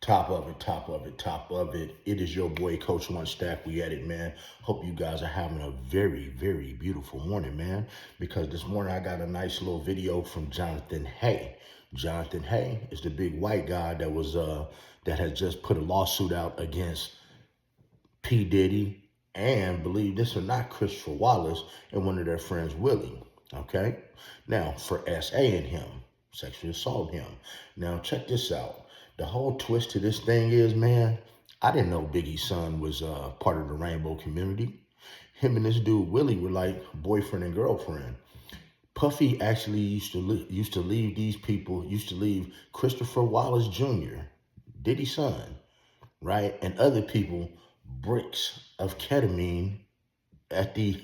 Top of it, top of it, top of it. It is your boy, Coach One Stack. We at it, man. Hope you guys are having a very, very beautiful morning, man. Because this morning I got a nice little video from Jonathan Hay. Jonathan Hay is the big white guy that has just put a lawsuit out against P. Diddy and, believe this or not, Christopher Wallace and one of their friends, Willie. Okay? Now, for SA-ing him, sexually assault him. Now, check this out. The whole twist to this thing is, man, I didn't know Biggie's son was part of the rainbow community. Him and this dude, Willie, were like boyfriend and girlfriend. Puffy actually used to leave Christopher Wallace Junior, Diddy's son, right, and other people bricks of ketamine at the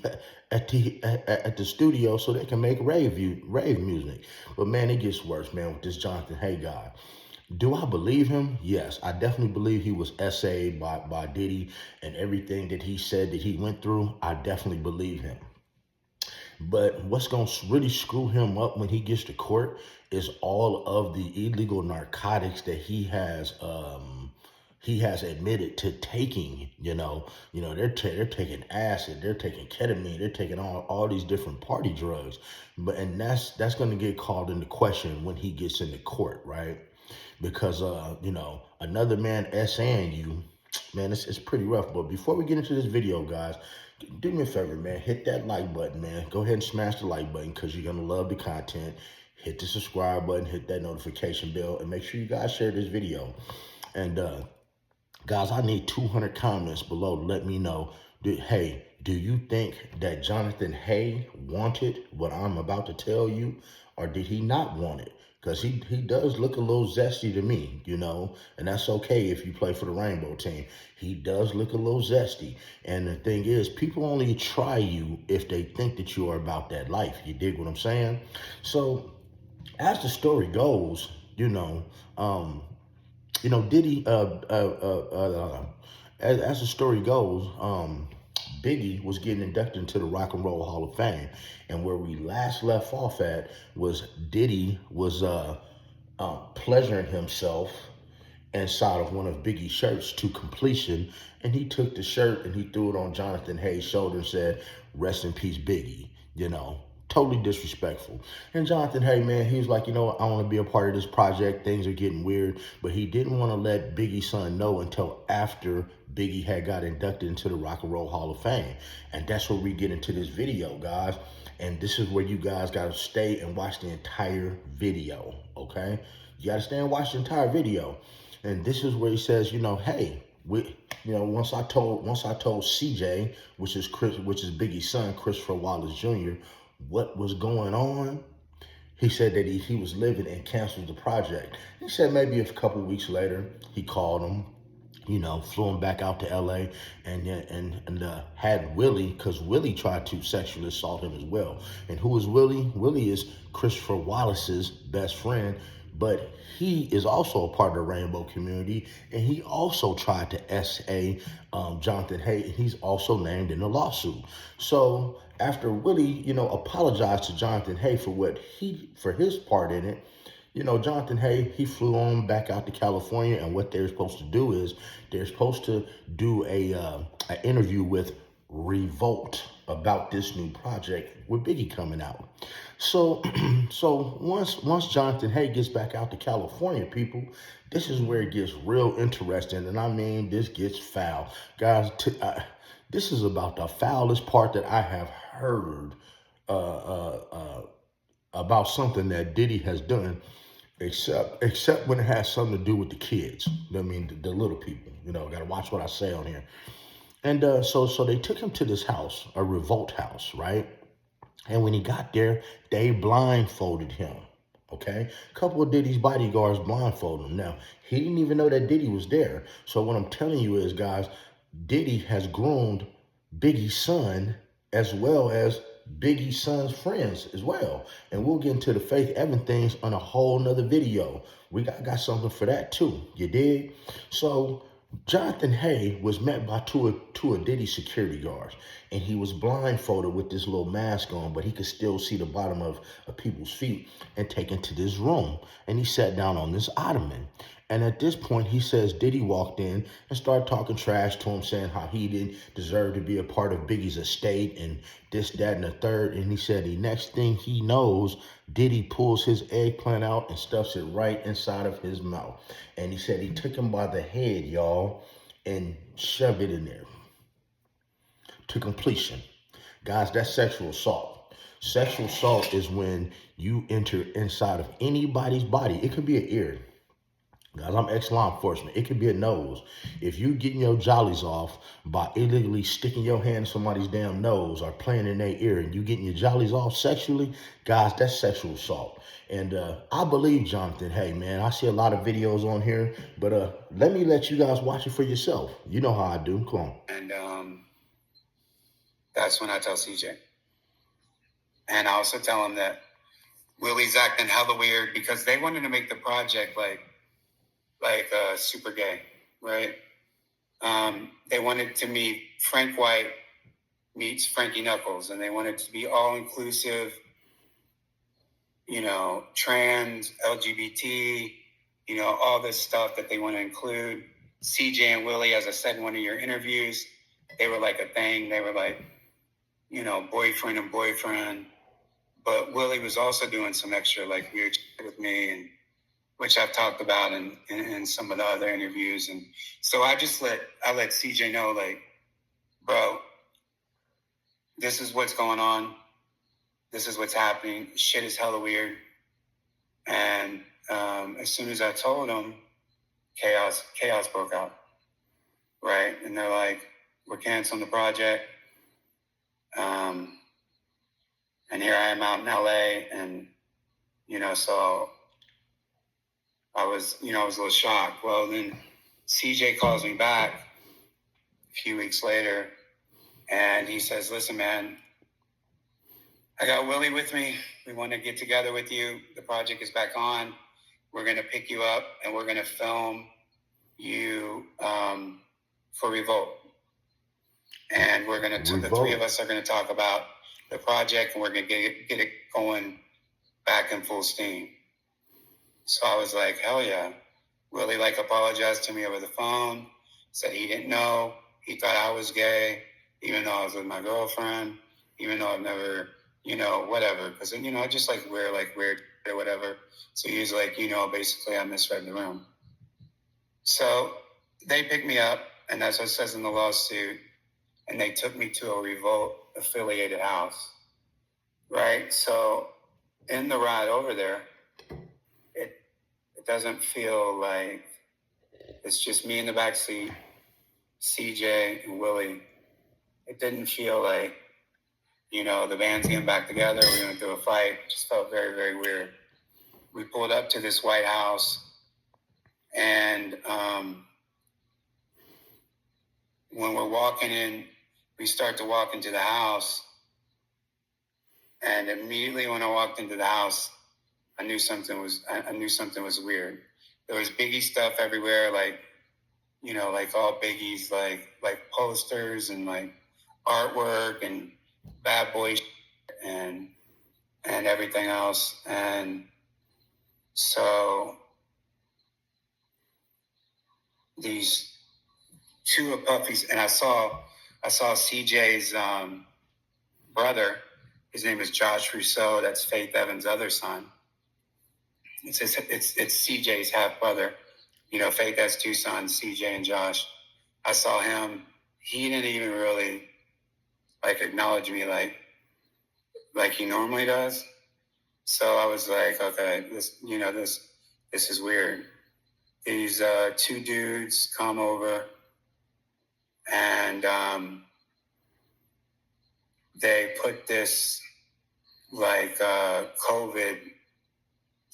studio so they can make rave music. But man, it gets worse, man, with this Jonathan Hay guy. Do I believe him? Yes, I definitely believe he was SA'd by Diddy and everything that he said that he went through. I definitely believe him. But what's going to really screw him up when he gets to court is all of the illegal narcotics that he has admitted to taking. They're taking acid, they're taking ketamine, they're taking all these different party drugs. And that's going to get called into question when he gets into court, right? Because another man SAing you, man, it's pretty rough. But before we get into this video, guys, do me a favor, man. Hit that like button, man. Go ahead and smash the like button because you're going to love the content. Hit the subscribe button, hit that notification bell, and make sure you guys share this video. And guys, I need 200 comments below to let me know, hey, do you think that Jonathan Hay wanted what I'm about to tell you, or did he not want it? Because he does look a little zesty to me, and that's okay if you play for the rainbow team. He does look a little zesty. And the thing is, people only try you if they think that you are about that life. You dig what I'm saying? So as the story goes, Diddy, as the story goes, Biggie was getting inducted into the Rock and Roll Hall of Fame. And where we last left off at was Diddy was pleasuring himself inside of one of Biggie's shirts to completion. And he took the shirt and he threw it on Jonathan Hay's shoulder and said, "Rest in peace, Biggie," Totally disrespectful. And Jonathan Hay, man, he was like, I want to be a part of this project. Things are getting weird. But he didn't want to let Biggie's son know until after Biggie had got inducted into the Rock and Roll Hall of Fame. And that's where we get into this video, guys. And this is where you guys got to stay and watch the entire video, okay? You got to stay and watch the entire video. And this is where he says, hey, once I told CJ, which is Biggie's son, Christopher Wallace Jr., what was going on, he said that he was living and canceled the project. He said maybe a couple weeks later, he called him, flew him back out to LA and had Willie, because Willie tried to sexually assault him as well. And who is Willie? Willie is Christopher Wallace's best friend, but he is also a part of the rainbow community, and he also tried to SA Jonathan Hay, and he's also named in the lawsuit. So after Willie, apologized to Jonathan Hay for his part in it, Jonathan Hay, he flew on back out to California, and what they're supposed to do is they're supposed to do an interview with Revolt about this new project with Biggie coming out. So once Jonathan Hay gets back out to California, people, this is where it gets real interesting, and I mean, this gets foul. Guys, this is about the foulest part that I have heard about something that Diddy has done, except when it has something to do with the kids. I mean, the little people. Got to watch what I say on here. And so they took him to this house, a Revolt house, right? And when he got there, they blindfolded him, okay? A couple of Diddy's bodyguards blindfolded him. Now, he didn't even know that Diddy was there. So what I'm telling you is, guys, Diddy has groomed Biggie's son as well as Biggie's son's friends as well. And we'll get into the Faith Evan things on a whole nother video. We got something for that too, you dig? So Jonathan Hay was met by two of Diddy's security guards, and he was blindfolded with this little mask on, but he could still see the bottom of people's feet, and taken to this room. And he sat down on this ottoman. And at this point, he says Diddy walked in and started talking trash to him, saying how he didn't deserve to be a part of Biggie's estate and this, that, and the third. And he said the next thing he knows, Diddy pulls his eggplant out and stuffs it right inside of his mouth. And he said he took him by the head, y'all, and shoved it in there to completion. Guys, that's sexual assault. Sexual assault is when you enter inside of anybody's body. It could be an ear. Guys, I'm ex-law enforcement. It could be a nose. If you getting your jollies off by illegally sticking your hand in somebody's damn nose or playing in their ear and you getting your jollies off sexually, guys, that's sexual assault. And I believe Jonathan. Hey, man, I see a lot of videos on here, but let you guys watch it for yourself. You know how I do. Come on. And that's when I tell CJ. And I also tell him that Willie's acting hella weird because they wanted to make the project like super gay, right? They wanted to meet Frank White meets Frankie Knuckles, and they wanted to be all inclusive, trans, LGBT, all this stuff that they want to include. CJ and Willie, as I said in one of your interviews, they were like a thing. They were like, boyfriend and boyfriend. But Willie was also doing some extra like weird shit with me, and which I've talked about in some of the other interviews. And so I let CJ know, like, bro, this is what's going on. This is what's happening. Shit is hella weird. And as soon as I told him, chaos broke out. Right? And they're like, we're canceling the project. And here I am out in LA, and, so I was a little shocked. Well, then CJ calls me back a few weeks later, and he says, listen, man, I got Willie with me. We want to get together with you. The project is back on. We're going to pick you up, and we're going to film you for Revolt. And we're going to, the three of us are going to talk about the project, and we're going to get it going back in full steam. So I was like, hell yeah. Willie apologized to me over the phone, said he didn't know. He thought I was gay, even though I was with my girlfriend, even though I've never, whatever. Because, I just wear weird or whatever. So he was like, basically I misread the room. So they picked me up, and that's what it says in the lawsuit. And they took me to a Revolt affiliated house, right? So in the ride over there, it doesn't feel like it's just me in the back seat, CJ and Willie. It didn't feel like, the band's getting back together, we're going to do a fight. It just felt very, very weird. We pulled up to this White House, and when we're walking in, we start to walk into the house, and immediately when I walked into the house, I knew something was weird. There was Biggie stuff everywhere, all Biggie's like posters and like artwork and bad boy shit and everything else. And so these two of Puffy's, and I saw CJ's brother. His name is Josh Rousseau. That's Faith Evans' other son. It's CJ's half brother. Faith has two sons, CJ and Josh. I saw him. He didn't even really acknowledge me like he normally does. So I was like, okay, this is weird. These two dudes come over, and they put this COVID,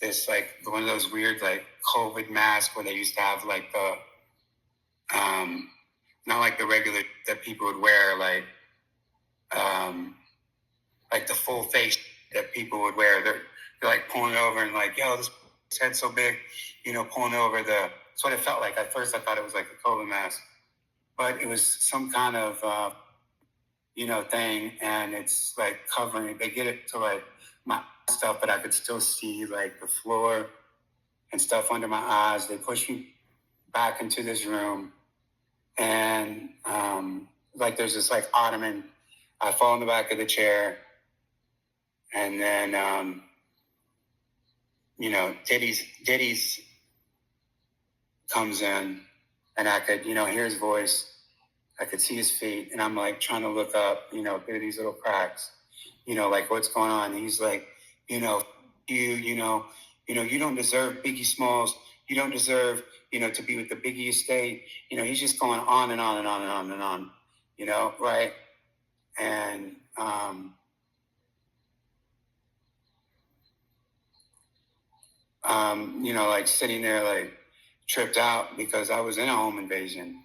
this one of those weird COVID masks where they used to have the not like the regular that people would wear, like the full face that people would wear. They're pulling over and yo, this head's so big, pulling over the. That's what it felt like. At first, I thought it was like a COVID mask, but it was some kind of thing, and it's covering. They get it to my stuff, but I could still see the floor and stuff under my eyes. They push me back into this room, and like there's this like ottoman. I fall in the back of the chair, and then Diddy's comes in, and I could hear his voice. I could see his feet, and I'm like trying to look up, through these little cracks, like what's going on. And he's like, you don't deserve Biggie Smalls. You don't deserve, to be with the Biggie estate. He's just going on and on and on and on and on, right? And like sitting there, like tripped out because I was in a home invasion,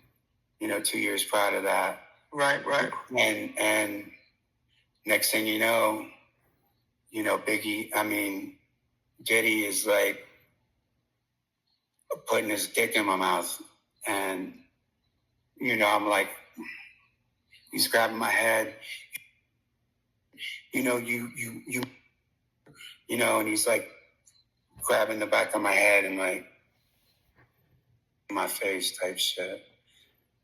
2 years prior to that. Right. And next thing you know, Diddy is like putting his dick in my mouth, and I'm like, he's grabbing my head, and he's like grabbing the back of my head and like my face type shit.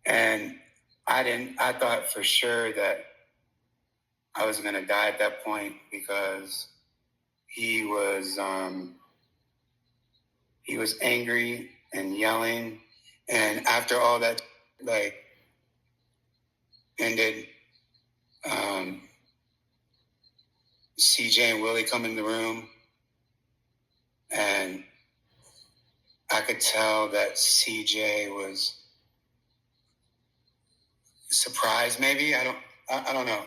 And I thought for sure that I was gonna die at that point, because he was angry and yelling. And after all that like ended, CJ and Willie come in the room, and I could tell that CJ was surprised, maybe. I don't know.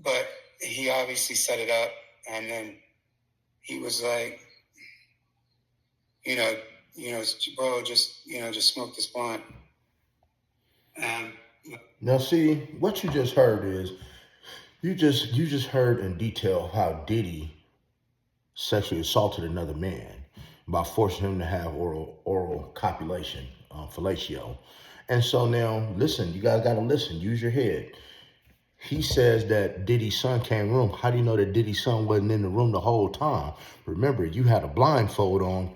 But he obviously set it up, and then he was like, bro, just smoke this blunt. Now, see, what you just heard is, you just heard in detail how Diddy sexually assaulted another man by forcing him to have oral copulation, fellatio. And so now, listen, you guys got to listen, use your head. He says that Diddy's son came in the room. How do you know that Diddy's son wasn't in the room the whole time? Remember, you had a blindfold on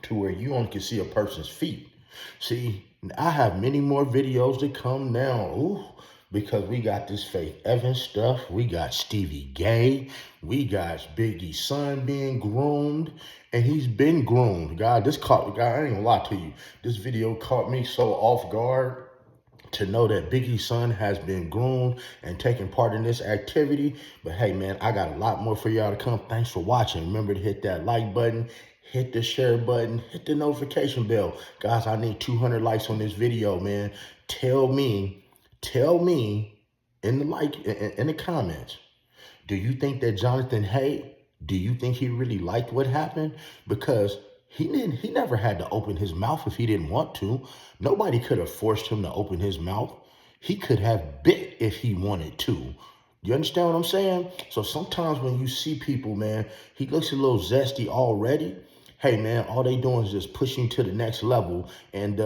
to where you only can see a person's feet. See, I have many more videos to come now. Ooh, because we got this Faith Evans stuff. We got Stevie Gay. We got Biggie's son being groomed. And he's been groomed. God, I ain't gonna lie to you. This video caught me so off guard to know that Biggie's son has been groomed and taking part in this activity. But hey, man, I got a lot more for y'all to come. Thanks for watching. Remember to hit that like button, hit the share button, hit the notification bell. Guys, I need 200 likes on this video, man. Tell me in the comments, do you think that Jonathan Hay, do you think he really liked what happened? Because he never had to open his mouth if he didn't want to. Nobody could have forced him to open his mouth. He could have bit if he wanted to. You understand what I'm saying? So sometimes when you see people, man, he looks a little zesty already. Hey, man, all they doing is just pushing to the next level. And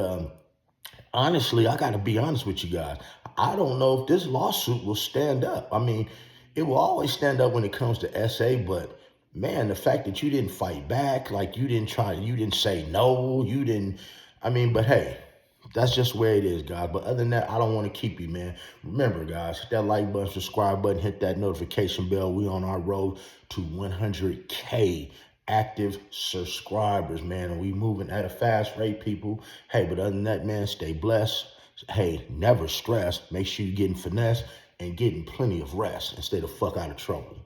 honestly, I got to be honest with you guys. I don't know if this lawsuit will stand up. I mean, it will always stand up when it comes to SA, but man, the fact that you didn't fight back, like you didn't say no, but hey, that's just where it is, guys. But other than that, I don't want to keep you, man. Remember, guys, hit that like button, subscribe button, hit that notification bell. We on our road to 100K active subscribers, man. And we moving at a fast rate, people. Hey, but other than that, man, stay blessed. Hey, never stress. Make sure you're getting finesse and getting plenty of rest and stay the fuck out of trouble.